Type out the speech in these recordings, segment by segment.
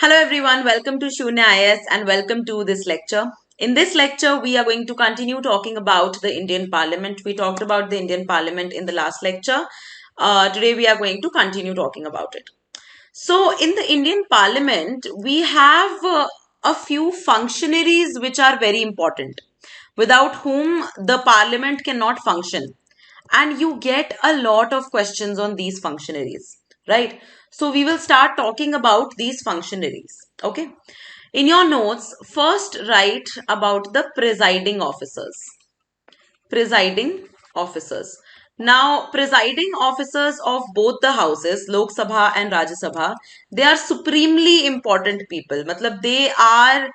Hello everyone, welcome to Sunya IAS and welcome to this lecture. In this lecture, we are going to continue talking about the Indian Parliament. We talked about the Indian Parliament in the last lecture. Today, we are going to continue talking about it. So, in the Indian Parliament, we have a few functionaries which are very important, without whom the Parliament cannot function. And you get a lot of questions on these functionaries, right? So we will start talking about these functionaries. Okay. In your notes, first write about the presiding officers. Presiding officers. Now, presiding officers of both the houses, Lok Sabha and Rajya Sabha, they are supremely important people. Matlab, they are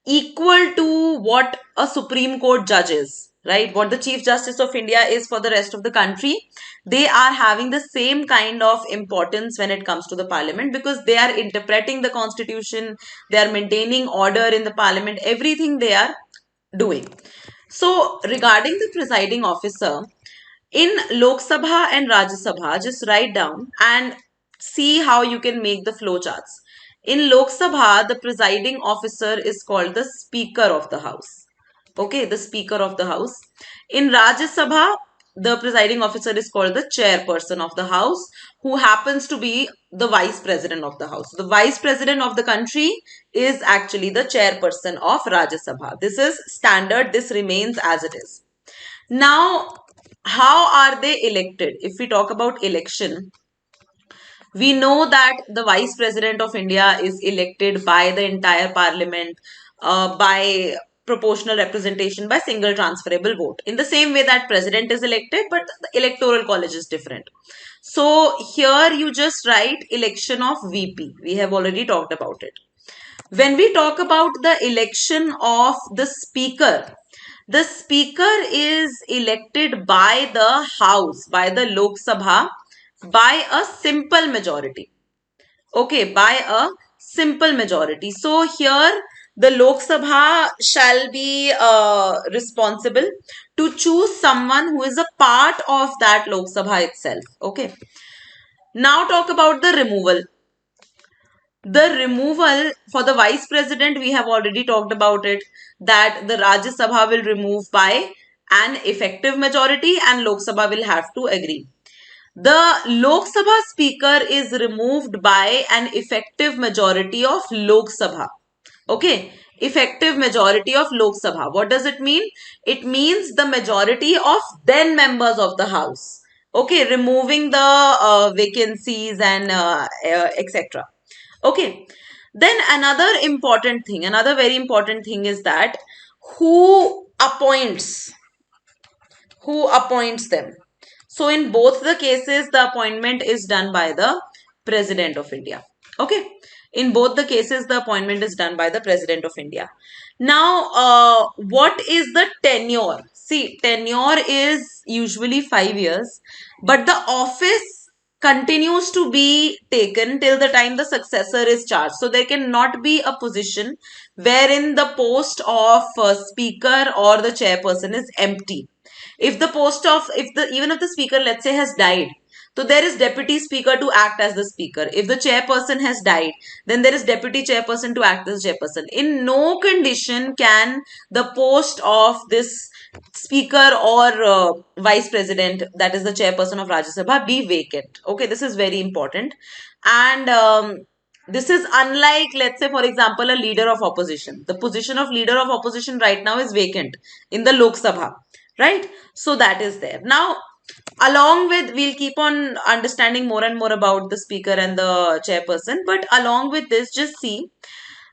equal to what a Supreme Court judge is, right? What the Chief Justice of India is for the rest of the country. They are having the same kind of importance when it comes to the parliament because they are interpreting the constitution, they are maintaining order in the parliament, everything they are doing. So, regarding the presiding officer, in Lok Sabha and Rajya Sabha, just write down and see how you can make the flow charts. In Lok Sabha, the presiding officer is called the Speaker of the House. Okay, the Speaker of the House. In Rajya Sabha, the presiding officer is called the Chairperson of the House, who happens to be the Vice President of the House. The Vice President of the country is actually the Chairperson of Rajya Sabha. This is standard, this remains as it is. Now, how are they elected? If we talk about election, we know that the Vice President of India is elected by the entire parliament by proportional representation by single transferable vote. In the same way that president is elected, but the electoral college is different. So here you just write election of VP. We have already talked about it. When we talk about the election of the speaker is elected by the House, by the Lok Sabha, by a simple majority. Okay, by a simple majority. So here the Lok Sabha shall be responsible to choose someone who is a part of that Lok Sabha itself. Okay. Now talk about the removal. The removal for the vice president, we have already talked about it, that the Rajya Sabha will remove by an effective majority and Lok Sabha will have to agree. The Lok Sabha speaker is removed by an effective majority of Lok Sabha. Okay, effective majority of Lok Sabha. What does it mean? It means the majority of then members of the House. Okay, removing the vacancies and etc. Okay. Then another very important thing is that who appoints them. So in both the cases, the appointment is done by the President of India. Okay. In both the cases, the appointment is done by the President of India. Now, what is the tenure? See, tenure is usually 5 years, but the office continues to be taken till the time the successor is charged. So there cannot be a position wherein the post of speaker or the chairperson is empty. If the post of, even if the speaker, let's say, has died, so there is deputy speaker to act as the speaker. If the chairperson has died, then there is deputy chairperson to act as chairperson. In no condition can the post of this speaker or vice president, that is the chairperson of Rajya Sabha, be vacant. Okay, this is very important. And this is unlike, let's say, for example, a leader of opposition. The position of leader of opposition right now is vacant in the Lok Sabha, right? So that is there. Now, along with, we'll keep on understanding more and more about the speaker and the chairperson, but along with this, just see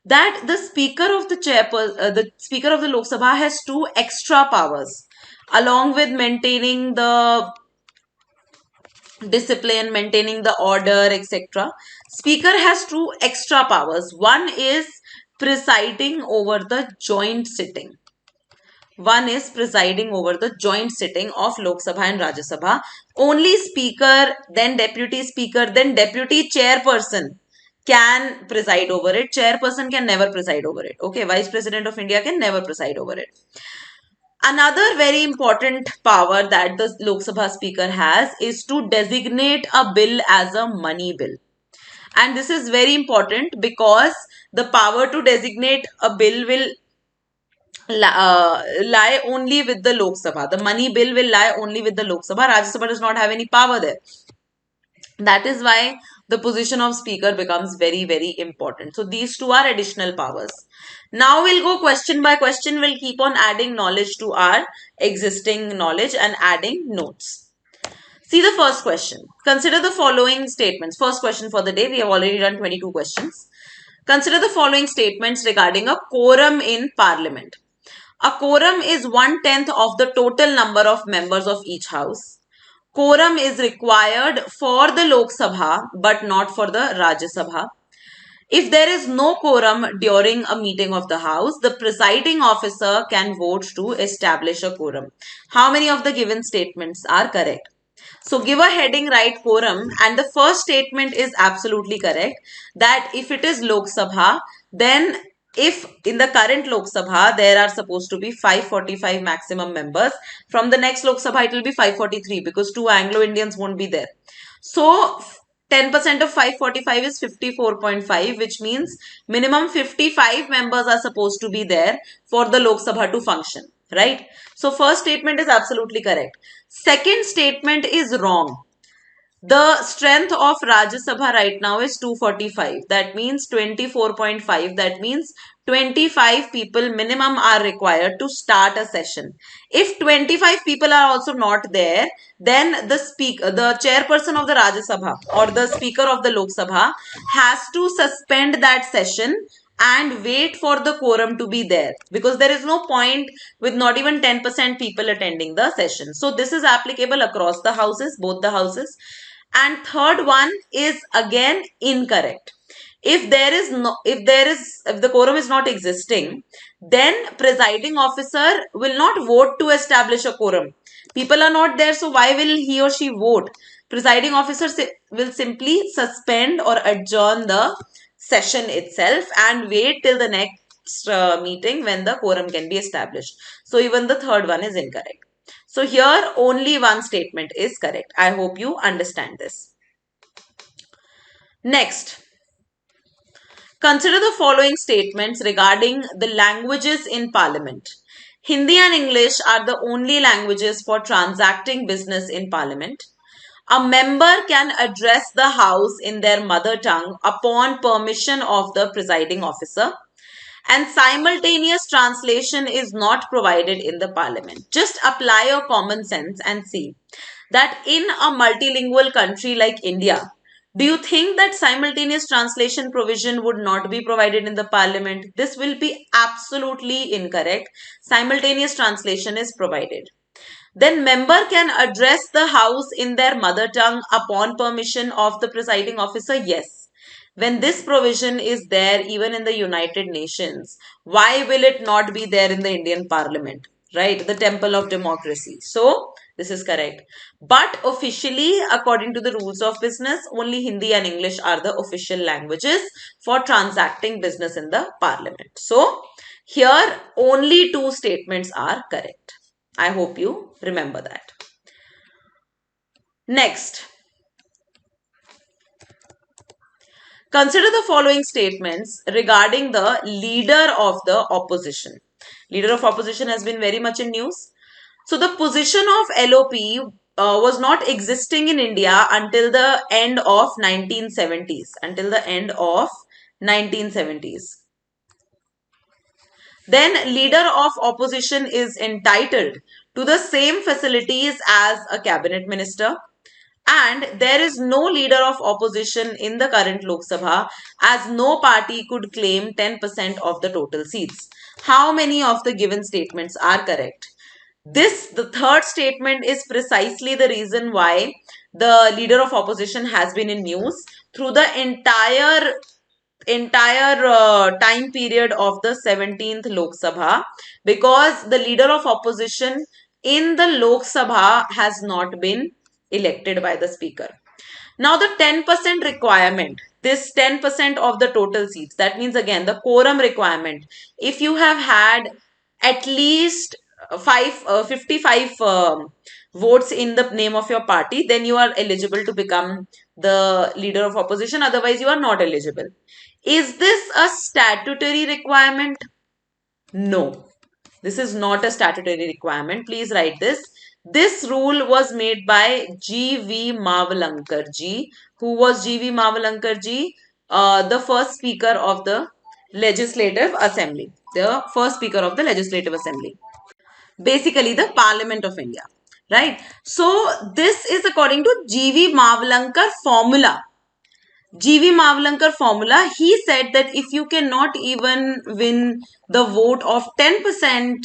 that the speaker of the speaker of the Lok Sabha has two extra powers, along with maintaining the discipline, maintaining the order, etc. Speaker has two extra powers. One is presiding over the joint sitting. One is presiding over the joint sitting of Lok Sabha and Rajya Sabha. Only speaker, then deputy speaker, then deputy chairperson can preside over it. Chairperson can never preside over it. Okay, Vice President of India can never preside over it. Another very important power that the Lok Sabha speaker has is to designate a bill as a money bill. And this is very important because the power to designate a bill will lie only with the Lok Sabha. The money bill will lie only with the Lok Sabha. Rajya Sabha does not have any power there. That is why the position of speaker becomes very, very important. So these two are additional powers. Now we'll go question by question. We'll keep on adding knowledge to our existing knowledge and adding notes. See the first question. Consider the following statements. First question for the day. We have already done 22 questions. Consider the following statements regarding a quorum in parliament. A quorum is 1/10 of the total number of members of each house. Quorum is required for the Lok Sabha but not for the Rajya Sabha. If there is no quorum during a meeting of the house, the presiding officer can vote to establish a quorum. How many of the given statements are correct? So give a heading right quorum, and the first statement is absolutely correct, that if it is Lok Sabha, then if in the current Lok Sabha there are supposed to be 545 maximum members, from the next Lok Sabha it will be 543 because two Anglo-Indians won't be there. So 10% of 545 is 54.5, which means minimum 55 members are supposed to be there for the Lok Sabha to function, right? So first statement is absolutely correct. Second statement is wrong. The strength of Rajya Sabha right now is 245. That means 24.5. That means 25 people minimum are required to start a session. If 25 people are also not there, then the chairperson of the Rajya Sabha or the speaker of the Lok Sabha has to suspend that session and wait for the quorum to be there, because there is no point with not even 10% people attending the session. So this is applicable across the houses, both the houses. And third one is again incorrect. If the quorum is not existing, then presiding officer will not vote to establish a quorum. People are not there, so why will he or she vote? Presiding officer will simply suspend or adjourn the session itself and wait till the next meeting when the quorum can be established. So even the third one is incorrect. So here only one statement is correct. I hope you understand this. Next, consider the following statements regarding the languages in Parliament. Hindi and English are the only languages for transacting business in Parliament. A member can address the House in their mother tongue upon permission of the presiding officer, and simultaneous translation is not provided in the Parliament. Just apply your common sense and see that in a multilingual country like India, do you think that simultaneous translation provision would not be provided in the Parliament? This will be absolutely incorrect. Simultaneous translation is provided. Then member can address the House in their mother tongue upon permission of the presiding officer. Yes. When this provision is there even in the United Nations, why will it not be there in the Indian Parliament? Right? The temple of democracy. So, this is correct. But officially, according to the rules of business, only Hindi and English are the official languages for transacting business in the Parliament. So, here only two statements are correct. I hope you remember that. Next, consider the following statements regarding the leader of the opposition. Leader of opposition has been very much in news. So the position of LOP was not existing in India until the end of 1970s. Until the end of 1970s. Then leader of opposition is entitled to the same facilities as a cabinet minister. And there is no leader of opposition in the current Lok Sabha, as no party could claim 10% of the total seats. How many of the given statements are correct? The third statement is precisely the reason why the leader of opposition has been in news through the entire time period of the 17th Lok Sabha, because the leader of opposition in the Lok Sabha has not been elected by the speaker. Now the 10% requirement, this 10% of the total seats, that means again the quorum requirement. If you have had at least 55 votes in the name of your party, then you are eligible to become the leader of opposition. Otherwise, you are not eligible. Is this a statutory requirement? No, this is not a statutory requirement. Please write this. This rule was made by G.V. Mavalankar ji. Who was G.V. Mavalankar ji? The first speaker of the Legislative Assembly. The first speaker of the Legislative Assembly. Basically, the Parliament of India. Right? So, this is according to G.V. Mavalankar formula. G.V. Mavalankar formula, he said that if you cannot even win the vote of 10%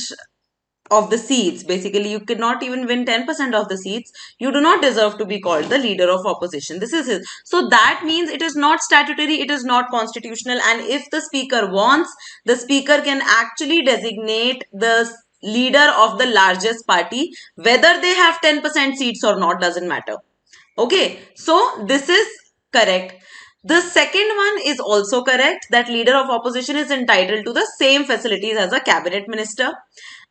of the seats, basically you cannot even win 10% of the seats, you do not deserve to be called the leader of opposition. This is his. So that means it is not statutory, it is not constitutional, and if the speaker wants, the speaker can actually designate the leader of the largest party, whether they have 10% seats or not, doesn't matter. Okay, so this is correct. The second one is also correct, that leader of opposition is entitled to the same facilities as a cabinet minister.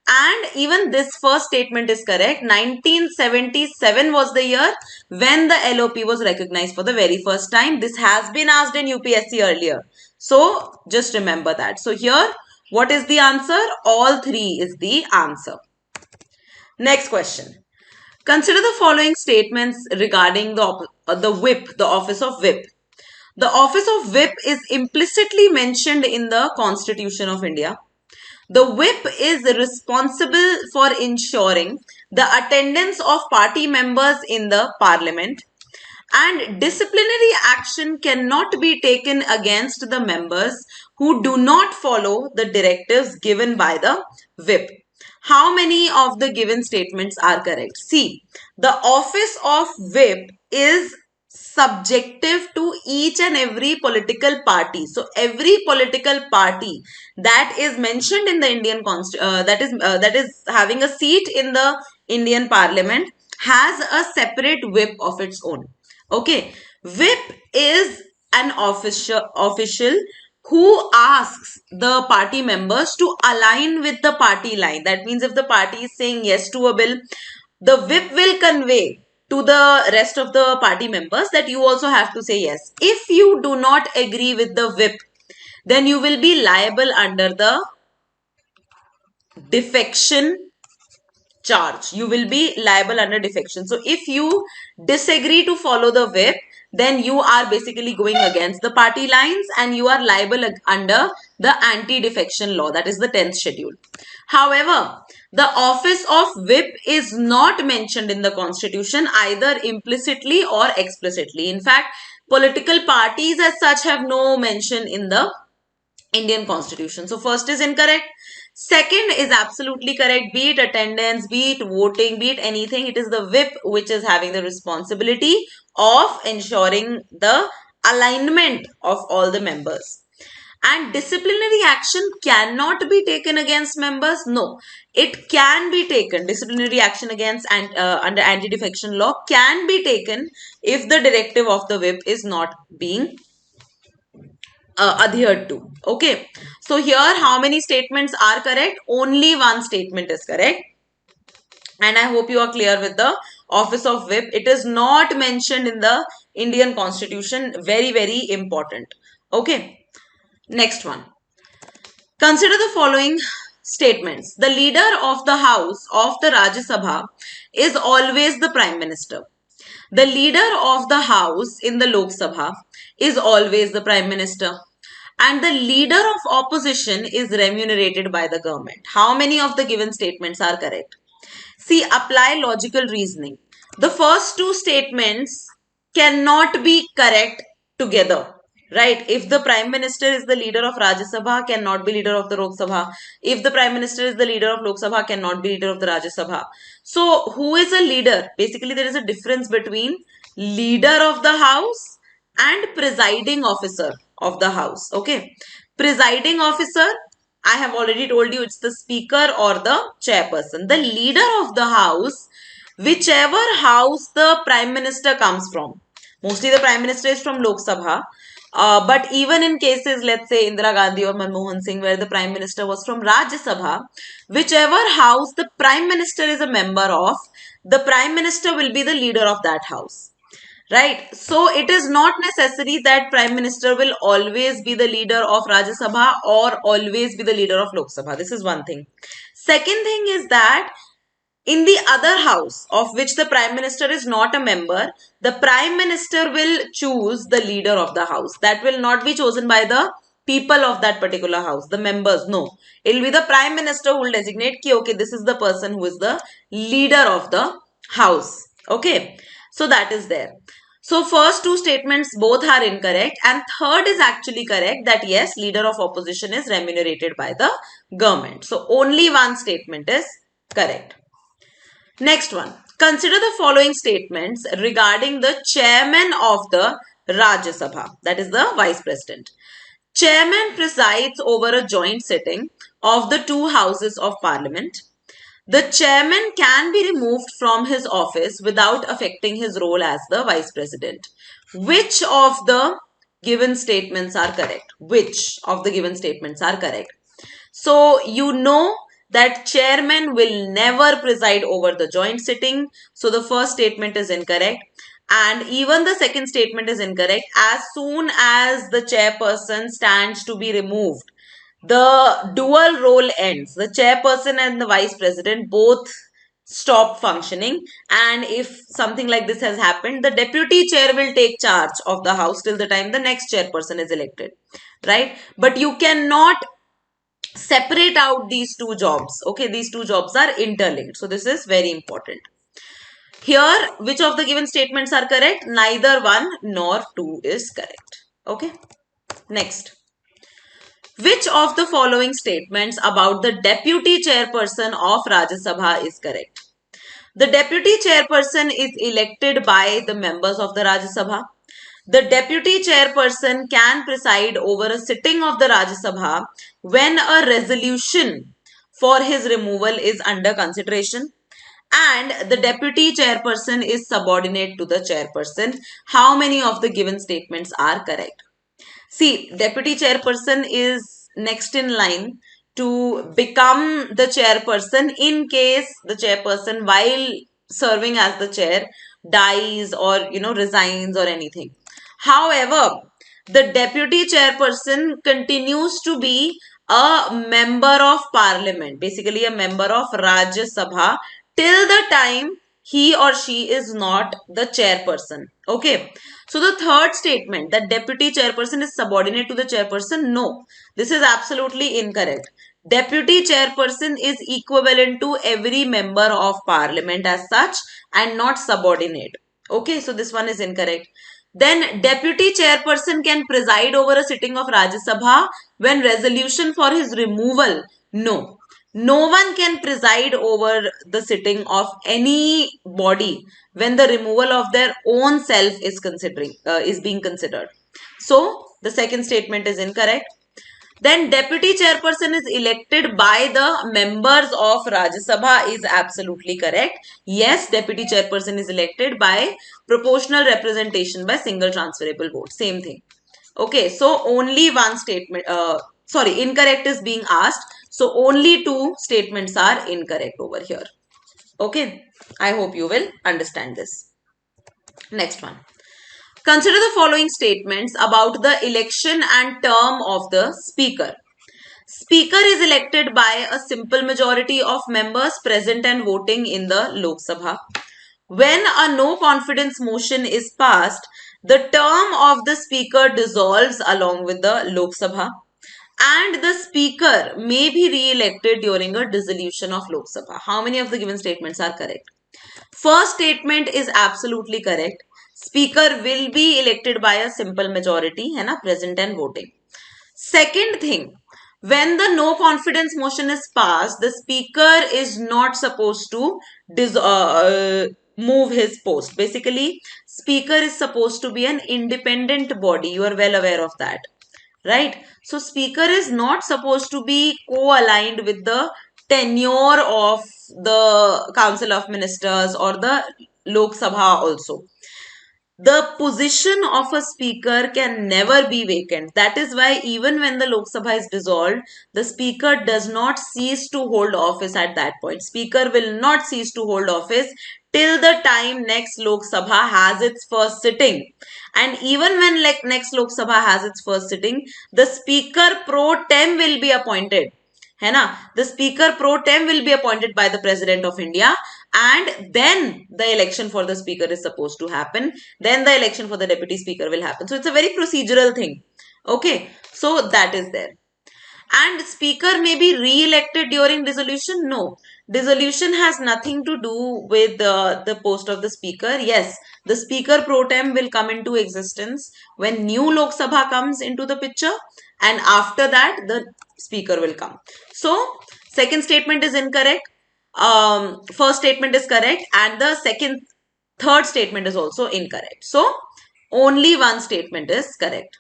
And even this first statement is correct. 1977 was the year when the LOP was recognized for the very first time. This has been asked in UPSC earlier. So just remember that. So here, what is the answer? All three is the answer. Next question. Consider the following statements regarding the whip, the office of whip. The office of whip is implicitly mentioned in the Constitution of India. The whip is responsible for ensuring the attendance of party members in the parliament, and disciplinary action cannot be taken against the members who do not follow the directives given by the whip. How many of the given statements are correct? See, the office of whip is subjective to each and every political party. So every political party that is mentioned in the Indian that is having a seat in the Indian Parliament has a separate whip of its own. Okay, whip is an official who asks the party members to align with the party line. That means if the party is saying yes to a bill, the whip will convey to the rest of the party members that you also have to say yes. If you do not agree with the whip, then you will be liable under the defection charge. You will be liable under defection. So if you disagree to follow the whip, then you are basically going against the party lines and you are liable under the anti-defection law. That is the 10th schedule. However, the office of whip is not mentioned in the constitution either implicitly or explicitly. In fact, political parties as such have no mention in the Indian constitution. So first is incorrect. Second is absolutely correct. Be it attendance, be it voting, be it anything, it is the whip which is having the responsibility of ensuring the alignment of all the members. And disciplinary action cannot be taken against members. No, it can be taken. Disciplinary action against and under anti-defection law can be taken if the directive of the whip is not being adhered to. Okay, so here how many statements are correct? Only one statement is correct, and I hope you are clear with the office of whip. It is not mentioned in the Indian constitution. Very, very important. Okay, next one. Consider the following statements. The leader of the house of the Rajya Sabha is always the prime minister. The leader of the house in the Lok Sabha is always the prime minister. And the leader of opposition is remunerated by the government. How many of the given statements are correct? See, apply logical reasoning. The first two statements cannot be correct together. Right? If the Prime Minister is the leader of Rajya Sabha, cannot be leader of the Lok Sabha. If the Prime Minister is the leader of Lok Sabha, cannot be leader of the Rajya Sabha. So, who is a leader? Basically, there is a difference between leader of the house and presiding officer of the house. Okay. Presiding officer, I have already told you, it's the speaker or the chairperson. The leader of the house, whichever house the Prime Minister comes from. Mostly the Prime Minister is from Lok Sabha. But even in cases, let's say Indira Gandhi or Manmohan Singh, where the Prime Minister was from Rajya Sabha, whichever house the Prime Minister is a member of, the Prime Minister will be the leader of that house. Right. So it is not necessary that Prime Minister will always be the leader of Rajya Sabha or always be the leader of Lok Sabha. This is one thing. Second thing is that in the other house of which the Prime Minister is not a member, the Prime Minister will choose the leader of the house. That will not be chosen by the people of that particular house, the members. No, it will be the Prime Minister who will designate ki, okay, this is the person who is the leader of the house. Okay, so that is there. So first two statements both are incorrect, and third is actually correct, that yes, leader of opposition is remunerated by the government. So only one statement is correct. Next one. Consider the following statements regarding the chairman of the Rajya Sabha, that is the vice president. Chairman presides over a joint sitting of the two houses of parliament. The chairman can be removed from his office without affecting his role as the vice president. Which of the given statements are correct? Which of the given statements are correct? So you know that chairman will never preside over the joint sitting. So the first statement is incorrect. And even the second statement is incorrect. As soon as the chairperson stands to be removed, the dual role ends. The chairperson and the vice president both stop functioning, and if something like this has happened, the deputy chair will take charge of the house till the time the next chairperson is elected, right? But you cannot separate out these two jobs. Okay, these two jobs are interlinked. So this is very important. Here, which of the given statements are correct? Neither one nor two is correct. Okay, next. Which of the following statements about the deputy chairperson of Rajya Sabha is correct? The deputy chairperson is elected by the members of the Rajya Sabha. The deputy chairperson can preside over a sitting of the Rajya Sabha when a resolution for his removal is under consideration, and the deputy chairperson is subordinate to the chairperson. How many of the given statements are correct? See, deputy chairperson is next in line to become the chairperson in case the chairperson, while serving as the chair, dies or resigns or anything. However, the deputy chairperson continues to be a member of parliament, basically a member of Rajya Sabha, till the time he or she is not the chairperson. Okay. So the third statement, that deputy chairperson is subordinate to the chairperson, no, this is absolutely incorrect. Deputy chairperson is equivalent to every member of parliament as such and not subordinate. Okay, so this one is incorrect. Then deputy chairperson can preside over a sitting of Rajya Sabha when resolution for his removal. No. No one can preside over the sitting of any body when the removal of their own self is being considered. So the second statement is incorrect. Then deputy chairperson is elected by the members of Rajya Sabha is absolutely correct. Yes, deputy chairperson is elected by proportional representation by single transferable vote. Same thing. Okay, so only one statement, incorrect is being asked. So only two statements are incorrect over here. Okay, I hope you will understand this. Next one. Consider the following statements about the election and term of the speaker. Speaker is elected by a simple majority of members present and voting in the Lok Sabha. When a no confidence motion is passed, the term of the speaker dissolves along with the Lok Sabha, and the speaker may be re-elected during a dissolution of Lok Sabha. How many of the given statements are correct? First statement is absolutely correct. Speaker will be elected by a simple majority, है ना, present and voting. Second thing, when the no confidence motion is passed, the speaker is not supposed to move his post. Basically, speaker is supposed to be an independent body. You are well aware of that, right? So speaker is not supposed to be co-aligned with the tenure of the Council of Ministers or the Lok Sabha also. the position of a speaker can never be vacant. That is why even when the Lok Sabha is dissolved, the speaker does not cease to hold office at that point. Speaker will not cease to hold office till the time next Lok Sabha has its first sitting. And even when next Lok Sabha has its first sitting, the speaker pro tem will be appointed. है ना? The speaker pro tem will be appointed by the President of India, and then the election for the speaker is supposed to happen. Then the election for the deputy speaker will happen. So it's a very procedural thing. Okay, so that is there. And speaker may be re-elected during dissolution? No. Dissolution has nothing to do with the post of the speaker. Yes, the speaker pro tem will come into existence when new Lok Sabha comes into the picture, and after that the speaker will come. So second statement is incorrect. First statement is correct, and the third statement is also incorrect. So only one statement is correct.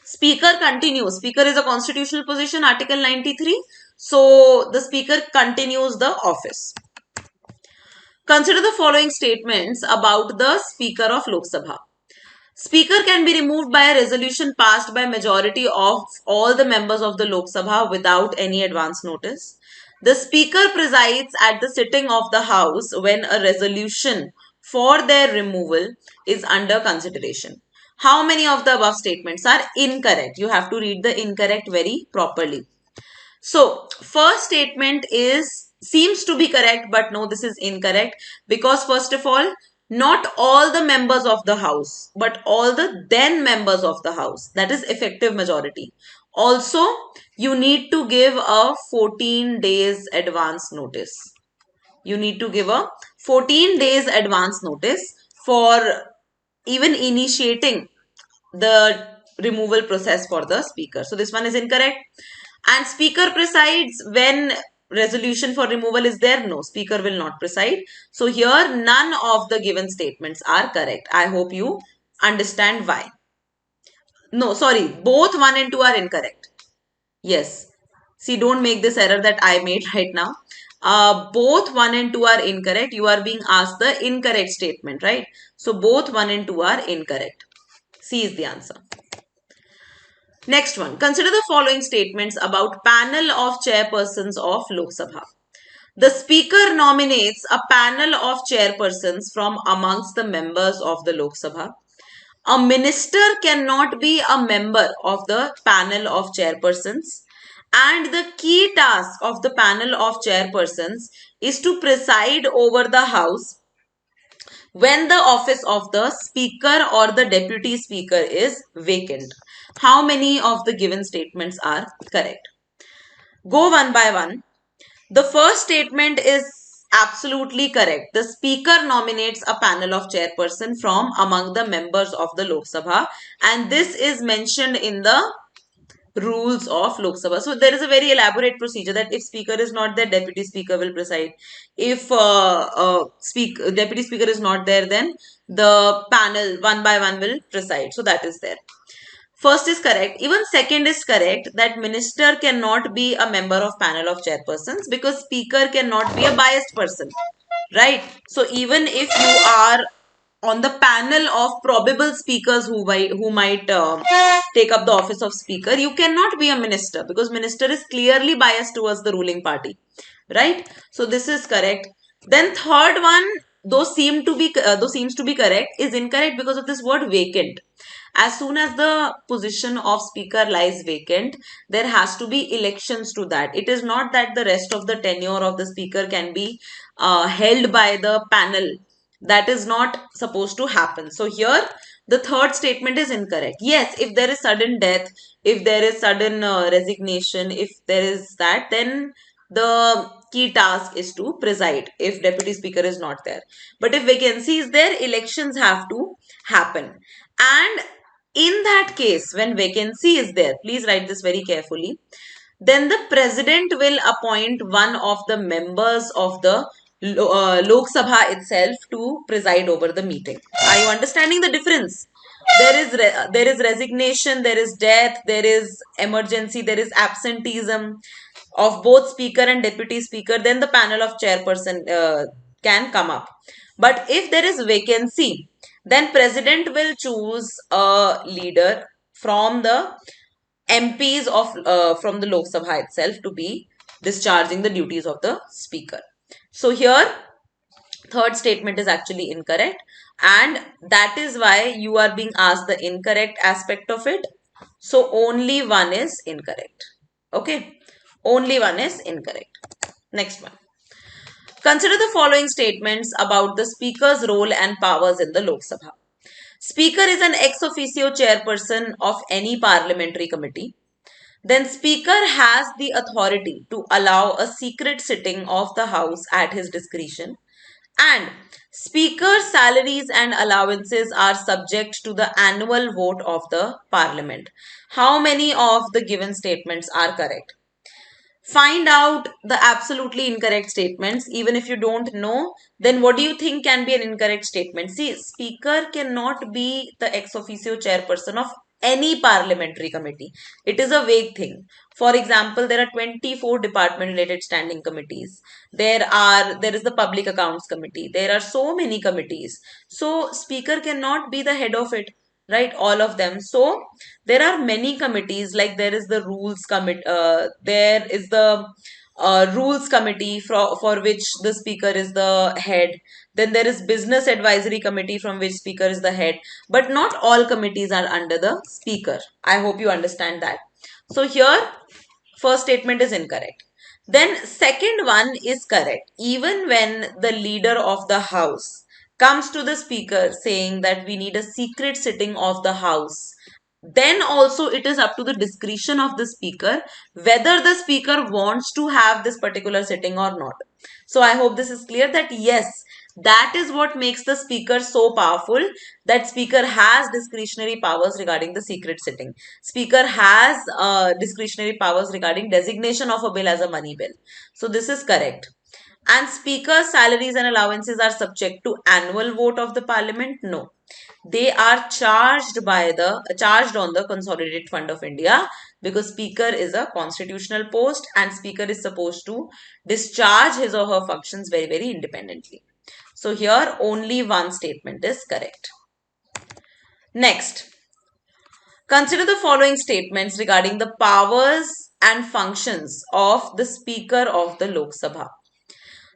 Speaker continues. Speaker is a constitutional position, Article 93. So the speaker continues the office. Consider the following statements about the Speaker of Lok Sabha. Speaker can be removed by a resolution passed by majority of all the members of the Lok Sabha without any advance notice. The Speaker presides at the sitting of the House when a resolution for their removal is under consideration. How many of the above statements are incorrect? You have to read the incorrect very properly. So, first statement seems to be correct, but no, this is incorrect, because first of all, not all the members of the House, but all the then members of the House, that is effective majority. Also, you need to give a 14 days advance notice. You need to give a 14 days advance notice for even initiating the removal process for the speaker. So this one is incorrect. And speaker presides when resolution for removal is there. No, speaker will not preside. So here none of the given statements are correct. I hope you understand why. No, sorry, both 1 and 2 are incorrect. Yes. See, don't make this error that I made right now. Both 1 and 2 are incorrect. You are being asked the incorrect statement, right? So both 1 and 2 are incorrect. C is the answer. Next one. Consider the following statements about panel of chairpersons of Lok Sabha. The speaker nominates a panel of chairpersons from amongst the members of the Lok Sabha. A minister cannot be a member of the panel of chairpersons, and the key task of the panel of chairpersons is to preside over the House when the office of the speaker or the deputy speaker is vacant. How many of the given statements are correct? Go one by one. The first statement is absolutely correct. The speaker nominates a panel of chairperson from among the members of the Lok Sabha, and this is mentioned in the rules of Lok Sabha. So there is a very elaborate procedure that if speaker is not there, deputy speaker will preside. If deputy speaker is not there, then the panel one by one will preside. So that is there. First is correct. Even second is correct, that minister cannot be a member of panel of chairpersons because speaker cannot be a biased person, right? So even if you are on the panel of probable speakers who might take up the office of speaker, you cannot be a minister because minister is clearly biased towards the ruling party, right? So this is correct. Then third one, though seems to be correct, is incorrect because of this word vacant. As soon as the position of speaker lies vacant, there has to be elections to that. It is not that the rest of the tenure of the speaker can be held by the panel. That is not supposed to happen. So here the third statement is incorrect. Yes, if there is sudden death, if there is sudden resignation, if there is that, then the key task is to preside if deputy speaker is not there. But if vacancy is there, elections have to happen. And in that case, when vacancy is there, please write this very carefully, then the president will appoint one of the members of the Lok Sabha itself to preside over the meeting. Are you understanding the difference? There is resignation, there is death, there is emergency, there is absenteeism of both speaker and deputy speaker. Then the panel of chairperson can come up. But if there is vacancy Then president will choose a leader from the MPs of from the Lok Sabha itself to be discharging the duties of the speaker. So here third statement is actually incorrect, and that is why you are being asked the incorrect aspect of it. So only one is incorrect. Okay, only one is incorrect. Next one. Consider the following statements about the speaker's role and powers in the Lok Sabha. Speaker is an ex officio chairperson of any parliamentary committee. Then speaker has the authority to allow a secret sitting of the house at his discretion, and speaker's salaries and allowances are subject to the annual vote of the parliament. How many of the given statements are correct? Find out the absolutely incorrect statements. Even if you don't know, then what do you think can be an incorrect statement? See, speaker cannot be the ex officio chairperson of any parliamentary committee. It is a vague thing. For example, there are 24 department related standing committees. There is the public accounts committee. There are so many committees. So speaker cannot be the head of it, right? All of them. So there are many committees, like there is the rules committee, there is the rules committee for which the speaker is the head. Then there is business advisory committee from which speaker is the head. But not all committees are under the speaker. I hope you understand that. So here first statement is incorrect. Then second one is correct. Even when the leader of the house comes to the speaker saying that we need a secret sitting of the house, then also it is up to the discretion of the speaker whether the speaker wants to have this particular sitting or not. So I hope this is clear that yes, that is what makes the speaker so powerful, that speaker has discretionary powers regarding the secret sitting. Speaker has discretionary powers regarding designation of a bill as a money bill. So this is correct. And speaker's salaries and allowances are subject to annual vote of the parliament? No. They are charged on the Consolidated Fund of India, because speaker is a constitutional post and speaker is supposed to discharge his or her functions very, very independently. So here only one statement is correct. Next, consider the following statements regarding the powers and functions of the Speaker of the Lok Sabha.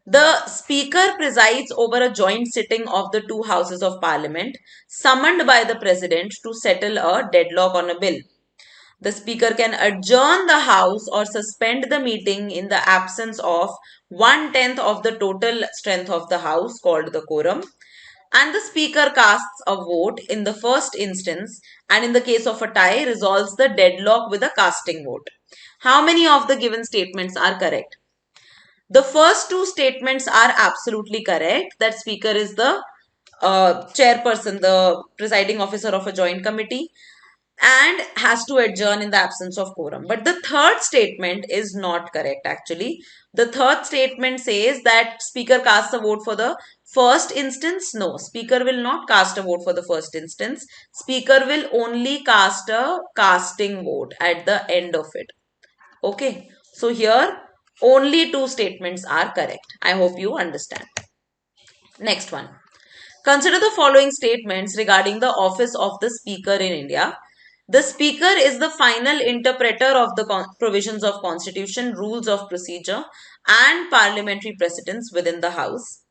The Speaker presides over a joint sitting of the two houses of Parliament summoned by the President to settle a deadlock on a bill. The Speaker can adjourn the House or suspend the meeting in the absence of 1/10 of the total strength of the House, called the quorum. And the Speaker casts a vote in the first instance, and in the case of a tie, resolves the deadlock with a casting vote. How many of the given statements are correct? The first two statements are absolutely correct, that speaker is the chairperson, the presiding officer of a joint committee, and has to adjourn in the absence of quorum. But the third statement is not correct actually. The third statement says that speaker casts a vote for the first instance. No, speaker will not cast a vote for the first instance. Speaker will only cast a casting vote at the end of it. Okay, so here only two statements are correct. I hope you understand. Next one. Consider the following statements regarding the office of the Speaker in India. The Speaker is the final interpreter of the provisions of Constitution, rules of procedure, and parliamentary precedents within the House.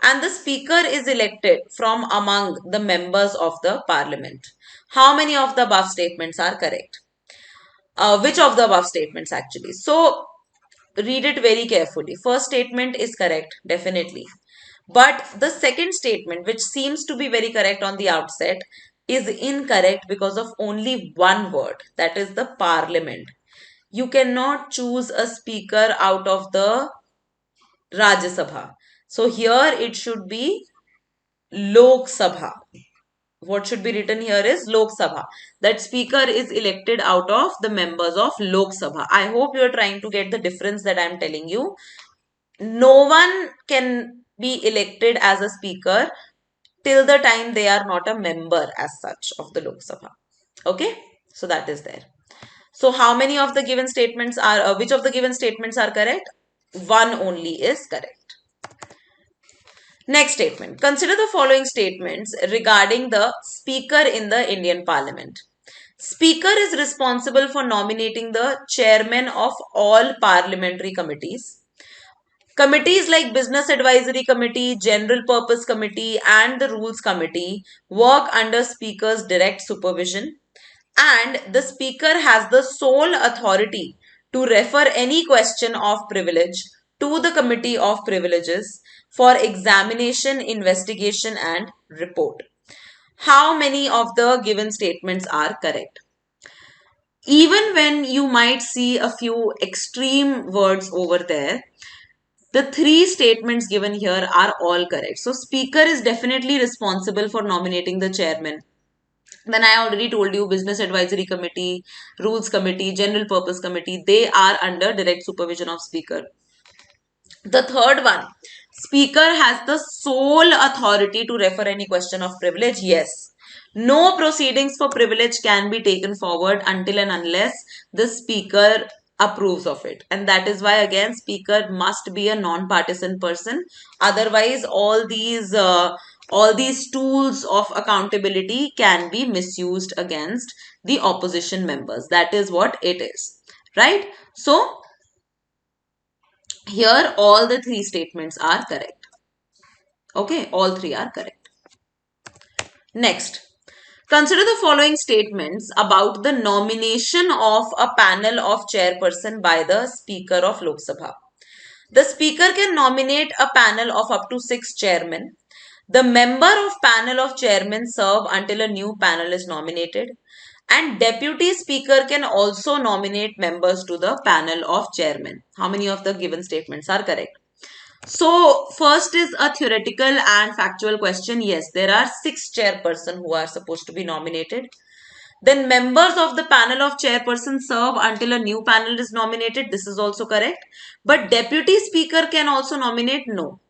And the Speaker is elected from among the members of the Parliament. How many of the above statements are correct? Which of the above statements actually? So, read it very carefully. First statement is correct, definitely. But the second statement, which seems to be very correct on the outset, is incorrect because of only one word, that is the parliament. You cannot choose a speaker out of the Rajya Sabha. So here it should be Lok Sabha. What should be written here is Lok Sabha. That speaker is elected out of the members of Lok Sabha. I hope you are trying to get the difference that I am telling you. No one can be elected as a speaker till the time they are not a member as such of the Lok Sabha. Okay, so that is there. So how many of the given statements are, which of the given statements are correct? One only is correct. Next statement. Consider the following statements regarding the Speaker in the Indian Parliament. Speaker is responsible for nominating the chairman of all parliamentary committees. Committees like Business Advisory Committee, General Purpose Committee, and the Rules Committee work under Speaker's direct supervision. And the Speaker has the sole authority to refer any question of privilege to the Committee of Privileges for examination, investigation, and report. How many of the given statements are correct? Even when you might see a few extreme words over there, the three statements given here are all correct. So, Speaker is definitely responsible for nominating the chairman. Then I already told you Business Advisory Committee, Rules Committee, General Purpose Committee, they are under direct supervision of Speaker. The third one, Speaker has the sole authority to refer any question of privilege. Yes. No proceedings for privilege can be taken forward until and unless the Speaker approves of it. And that is why, again, Speaker must be a non-partisan person. Otherwise, all these tools of accountability can be misused against the opposition members. That is what it is. Right? So, here all the three statements are correct. Okay, all three are correct. Next, consider the following statements about the nomination of a panel of chairperson by the Speaker of Lok Sabha. The Speaker can nominate a panel of up to 6 chairmen. The member of panel of chairmen serve until a new panel is nominated. And Deputy Speaker can also nominate members to the panel of chairmen. How many of the given statements are correct? So, first is a theoretical and factual question. Yes, there are 6 chairpersons who are supposed to be nominated. Then members of the panel of chairperson serve until a new panel is nominated. This is also correct. But Deputy Speaker can also nominate? No.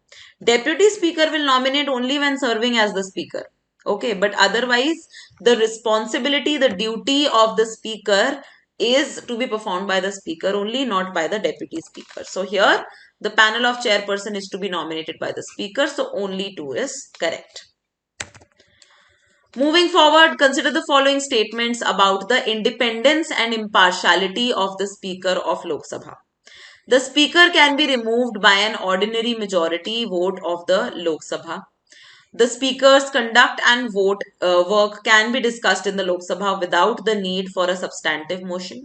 Deputy Speaker will nominate only when serving as the Speaker. Okay, but otherwise, the responsibility, the duty of the Speaker is to be performed by the Speaker only, not by the Deputy Speaker. So here, the panel of chairperson is to be nominated by the Speaker. So only 2 is correct. Moving forward, consider the following statements about the independence and impartiality of the Speaker of Lok Sabha. The Speaker can be removed by an ordinary majority vote of the Lok Sabha. The Speaker's conduct and work can be discussed in the Lok Sabha without the need for a substantive motion.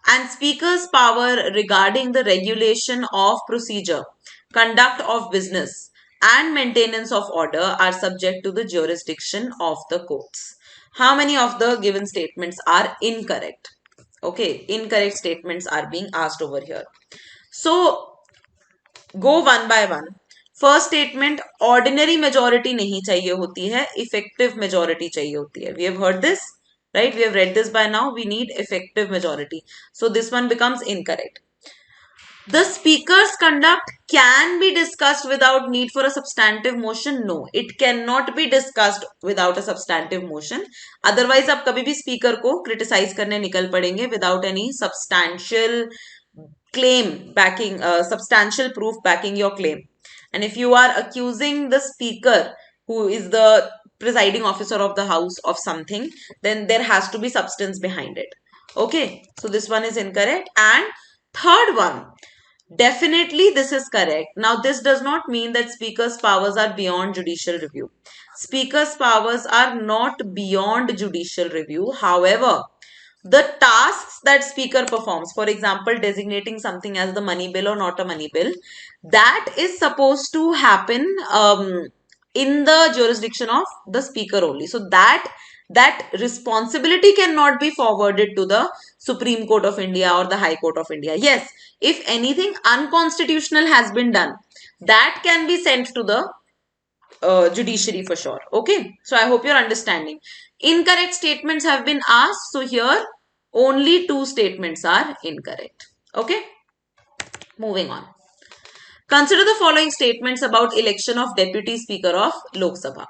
And Speaker's power regarding the regulation of procedure, conduct of business, and maintenance of order are subject to the jurisdiction of the courts. How many of the given statements are incorrect? Okay, incorrect statements are being asked over here. So, go one by one. First statement, ordinary majority नहीं चाहिए होती है, effective majority चाहिए होती है. We have heard this, right? We have read this by now. We need effective majority. So, this one becomes incorrect. The Speaker's conduct can be discussed without need for a substantive motion. No, it cannot be discussed without a substantive motion. Otherwise, आप कभी भी Speaker को criticize करने निकल पड़ेंगे without any substantial claim backing, substantial proof backing your claim. And if you are accusing the Speaker, who is the presiding officer of the house, of something, then there has to be substance behind it. Okay, so this one is incorrect. And third one, definitely this is correct. Now, this does not mean that Speaker's powers are beyond judicial review. Speaker's powers are not beyond judicial review. However, the tasks that Speaker performs, for example, designating something as the money bill or not a money bill, that is supposed to happen in the jurisdiction of the Speaker only. So that responsibility cannot be forwarded to the Supreme Court of India or the High Court of India. Yes, if anything unconstitutional has been done, that can be sent to the judiciary for sure. Okay, so I hope you're understanding. Incorrect statements have been asked. So here only 2 statements are incorrect. Okay, moving on. Consider the following statements about election of Deputy Speaker of Lok Sabha.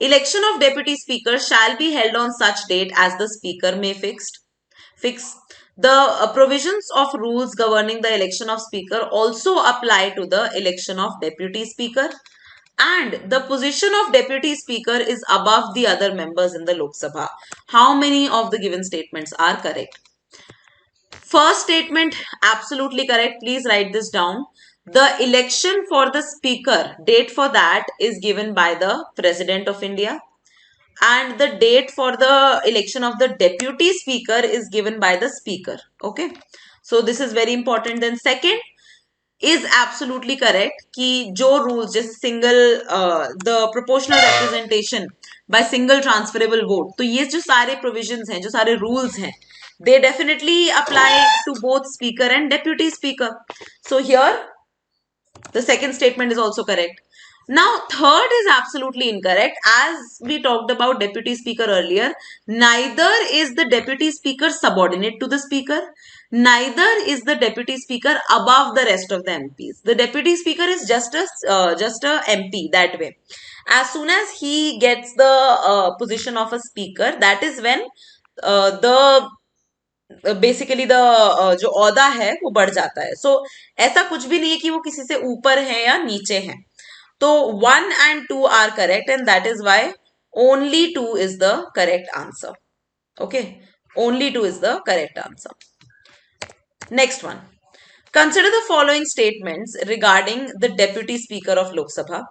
Election of Deputy Speaker shall be held on such date as the Speaker may fix. The provisions of rules governing the election of Speaker also apply to the election of Deputy Speaker. and the position of deputy speaker is above the other members in the Lok Sabha. How many of the given statements are correct? First statement, absolutely correct. Please write this down. The election for the speaker, date for that is given by the President of India, and the date for the election of the deputy speaker is given by the speaker. Okay. So this is very important. Then second is absolutely correct कि जो rules जैसे single the proportional representation by single transferable vote, तो ये जो सारे provisions हैं, जो सारे rules हैं, they definitely apply to both speaker and deputy speaker. So here the second statement is also correct. Now, third is absolutely incorrect. As we talked about deputy speaker earlier, neither is the deputy speaker subordinate to the speaker, neither is the deputy speaker above the rest of the MPs. The deputy speaker is just a MP that way. As soon as he gets the position of a speaker, that is when the basically the जो औहदा है वो बढ़ जाता है. सो ऐसा कुछ भी नहीं है कि वो किसी से ऊपर है या नीचे है. तो 1 and 2 are correct, and that is why only 2 is the correct answer. Okay, only 2 is the correct answer. Next one. Consider the following statements regarding the deputy speaker of Lok Sabha.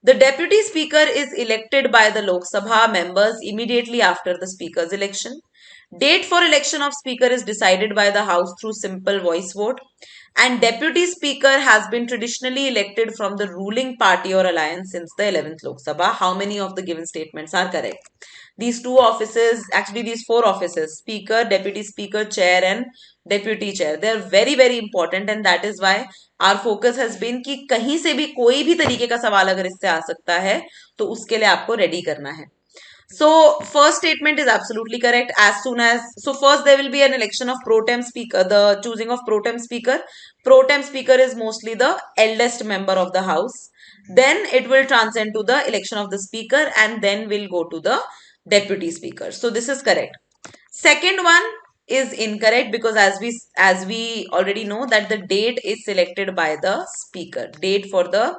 The deputy speaker is elected by the Lok Sabha members immediately after the speaker's election. Date for election of speaker is decided by the house through simple voice vote, and deputy speaker has been traditionally elected from the ruling party or alliance since the 11th Lok Sabha. How many of the given statements are correct? These two offices, actually these four offices, speaker, deputy speaker, chair and deputy chair, they are very very important, and that is why our focus has been कि कहीं से भी कोई भी तरीके का सवाल अगर इससे आ सकता है तो उसके लिए आपको रेडी करना है. So first statement is absolutely correct. As soon as, so first there will be an election of pro tem speaker, the choosing of pro tem speaker. Pro tem speaker is mostly the eldest member of the house. Then it will transcend to the election of the speaker, and then we'll go to the deputy speaker. So this is correct. Second one is incorrect because as we already know that the date is selected by the speaker. Date for the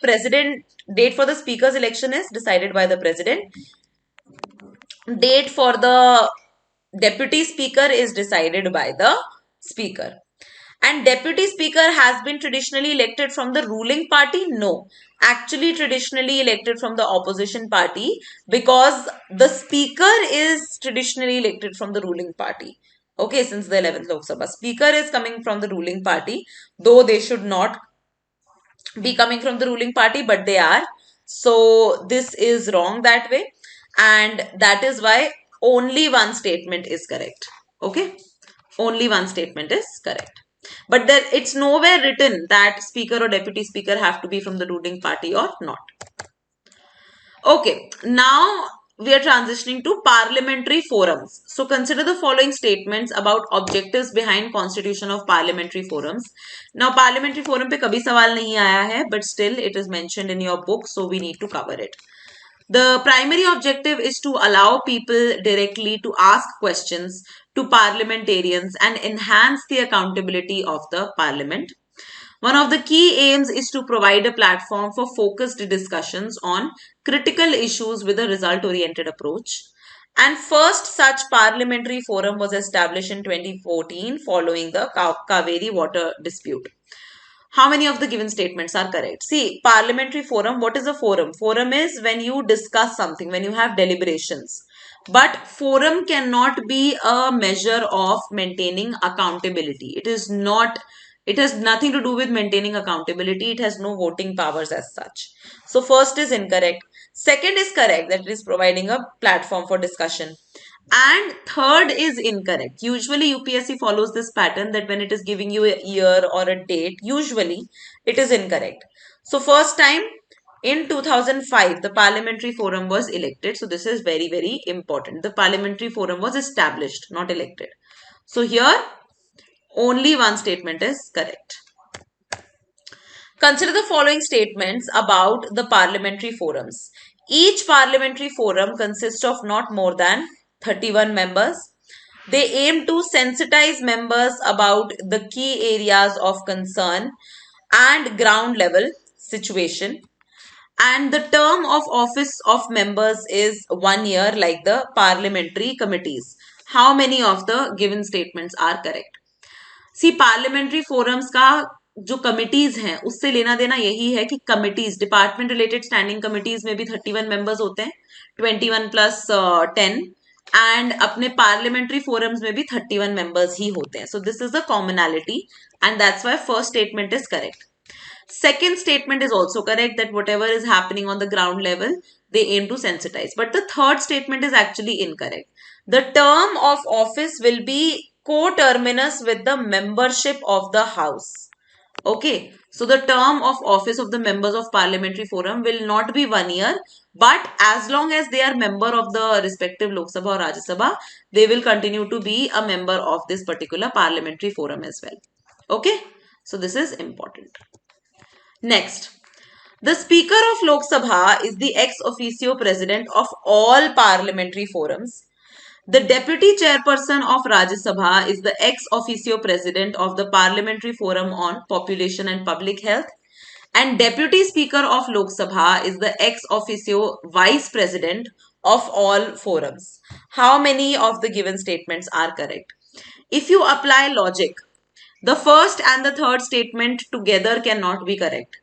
president, date for the speaker's election is decided by the president. Date for the deputy speaker is decided by the speaker. And deputy speaker has been traditionally elected from the ruling party? No. Actually traditionally elected from the opposition party, because the speaker is traditionally elected from the ruling party. Okay, since the 11th Lok Sabha. Speaker is coming from the ruling party, though they should not be coming from the ruling party, but they are. So this is wrong that way, and that is why only one statement is correct. Okay, only one statement is correct. But there, it's nowhere written that speaker or deputy speaker have to be from the ruling party or not. Okay, now we are transitioning to parliamentary forums. So consider the following statements about objectives behind constitution of parliamentary forums. Now parliamentary forum पे कभी सवाल नहीं आया है, but still it is mentioned in your book, so we need to cover it. The primary objective is to allow people directly to ask questions to parliamentarians and enhance the accountability of the parliament. One of the key aims is to provide a platform for focused discussions on critical issues with a result-oriented approach. And first such parliamentary forum was established in 2014 following the Kaveri water dispute. How many of the given statements are correct? See, parliamentary forum, what is a forum? Forum is when you discuss something, when you have deliberations. But forum cannot be a measure of maintaining accountability. It is not, it has nothing to do with maintaining accountability. It has no voting powers as such. So first is incorrect. Second is correct, that it is providing a platform for discussion. And third is incorrect. Usually UPSC follows this pattern that when it is giving you a year or a date, usually it is incorrect. So first time in 2005, the parliamentary forum was elected. So this is very, very important. The parliamentary forum was established, not elected. So here only one statement is correct. Consider the following statements about the parliamentary forums. Each parliamentary forum consists of not more than 31 members. They aim to sensitize members about the key areas of concern and ground level situation. And the term of office of members is 1 year like the parliamentary committees. How many of the given statements are correct? C parliamentary forums का जो committees हैं उससे लेना देना यही है कि committees department related standing committees में भी 31 मेंबर्स होते हैं 21 प्लस 10 एंड अपने पार्लियामेंट्री फोरम्स में भी 31 मेंबर्स ही होते हैं so this is the commonality and that's why first statement is correct Second statement is also correct that whatever is happening on the ground level, they aim to sensitize. But the third statement is actually incorrect. The term of office will be coterminous with the membership of the House. Okay, so the term of office of the members of parliamentary forum will not be 1 year, but as long as they are member of the respective Lok Sabha or Rajya Sabha, they will continue to be a member of this particular parliamentary forum as well. Okay, so this is important. Next, the Speaker of Lok Sabha is the ex officio president of all parliamentary forums. The Deputy Chairperson of Rajya Sabha is the ex officio president of the Parliamentary Forum on Population and Public Health. And Deputy Speaker of Lok Sabha is the ex officio vice president of all forums. How many of the given statements are correct? If you apply logic, the first and the third statement together cannot be correct.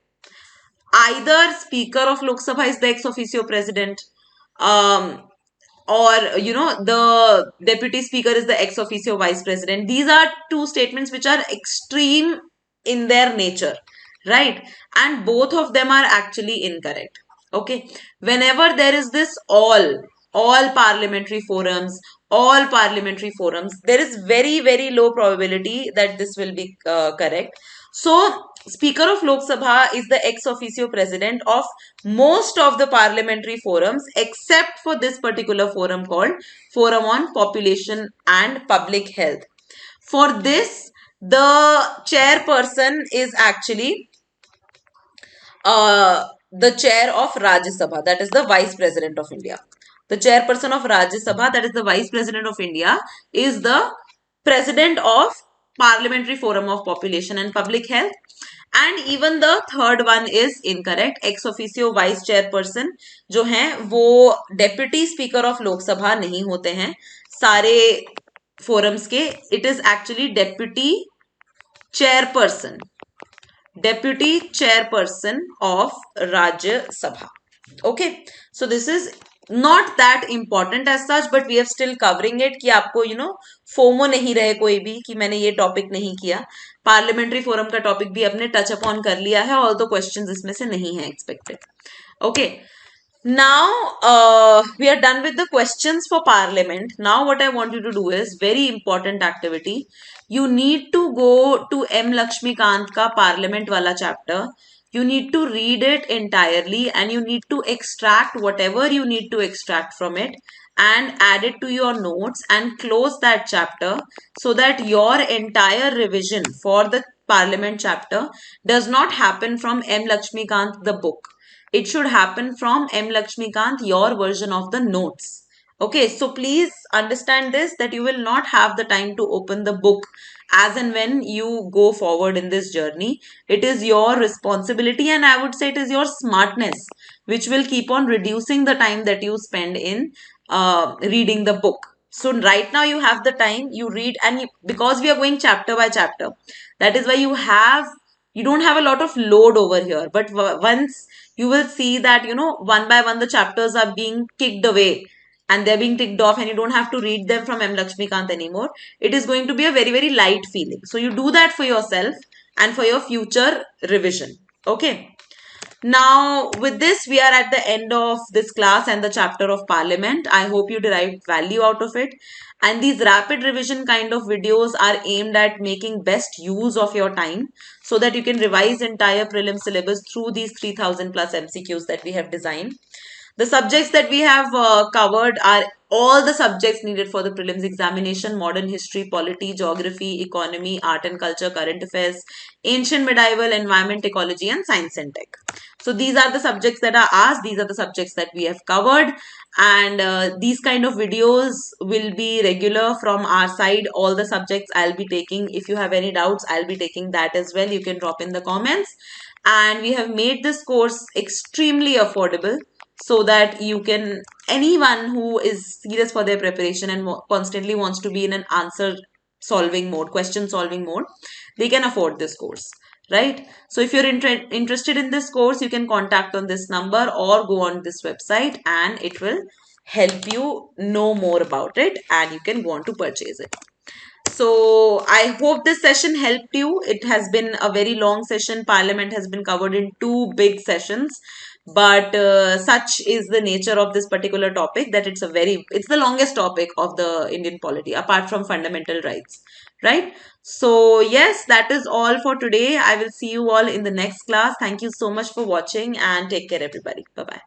Either Speaker of Lok Sabha is the ex officio president, or the Deputy Speaker is the ex officio vice president. These are two statements which are extreme in their nature, right? And both of them are actually incorrect. Okay, whenever there is this all parliamentary forums, there is very low probability that this will be correct. So Speaker of Lok Sabha is the ex officio president of most of the parliamentary forums except for this particular forum called Forum on Population and Public Health. For this, the chairperson is actually the chair of Rajya Sabha, that is the Vice President of India. The chairperson of Rajya Sabha, that is the Vice President of India, is the President of Parliamentary Forum of Population and Public Health. And even the third one is incorrect. Ex officio vice chairperson जो हैं वो Deputy Speaker of Lok Sabha नहीं होते हैं सारे forums के. It is actually Deputy Chairperson of Rajya Sabha. Okay, so this is not that important as such, but we are still covering it कि आपको FOMO नहीं रहे कोई भी कि मैंने ये टॉपिक नहीं किया. पार्लियामेंट्री फोरम का टॉपिक भी अपने टच अपॉन कर लिया है, ऑल द क्वेश्चंस इसमें से नहीं है expected. Okay, now we are done with the questions for parliament. Now what I want you to do is very important activity. You need to go to M. Laxmikant ka parliament wala chapter. You need to read it entirely and you need to extract whatever you need to extract from it and add it to your notes and close that chapter so that your entire revision for the parliament chapter does not happen from M. Laxmikant the book. It should happen from M. Laxmikant, your version of the notes. Okay, so please understand this, that you will not have the time to open the book as and when you go forward in this journey. It is your responsibility and I would say it is your smartness which will keep on reducing the time that you spend in reading the book. So right now you have the time, you read, and because we are going chapter by chapter, that is why you don't have a lot of load over here. But once you will see that, one by one the chapters are being kicked away and they're being ticked off and you don't have to read them from M. Laxmikant anymore, it is going to be a very light feeling. So you do that for yourself and for your future revision. Okay. Now, with this, we are at the end of this class and the chapter of Parliament. I hope you derived value out of it. And these rapid revision kind of videos are aimed at making best use of your time so that you can revise entire prelim syllabus through these 3000 plus MCQs that we have designed. The subjects that we have covered are all the subjects needed for the prelims examination: modern history, polity, geography, economy, art and culture, current affairs, ancient medieval, environment, ecology, and science and tech. So these are the subjects that are asked. These are the subjects that we have covered. And these kind of videos will be regular from our side. All the subjects I'll be taking. If you have any doubts, I'll be taking that as well. You can drop in the comments. and we have made this course extremely affordable so that you can, anyone who is serious for their preparation and constantly wants to be in an answer solving mode, question solving mode, they can afford this course, right? So if you're interested in this course, you can contact on this number or go on this website, and it will help you know more about it, and you can go on to purchase it. So I hope this session helped you. It has been a very long session. Parliament has been covered in two big sessions, but such is the nature of this particular topic that it's the longest topic of the Indian polity apart from fundamental rights, right? So yes, that is all for today. I will see you all in the next class. Thank you so much for watching, and take care everybody. Bye bye.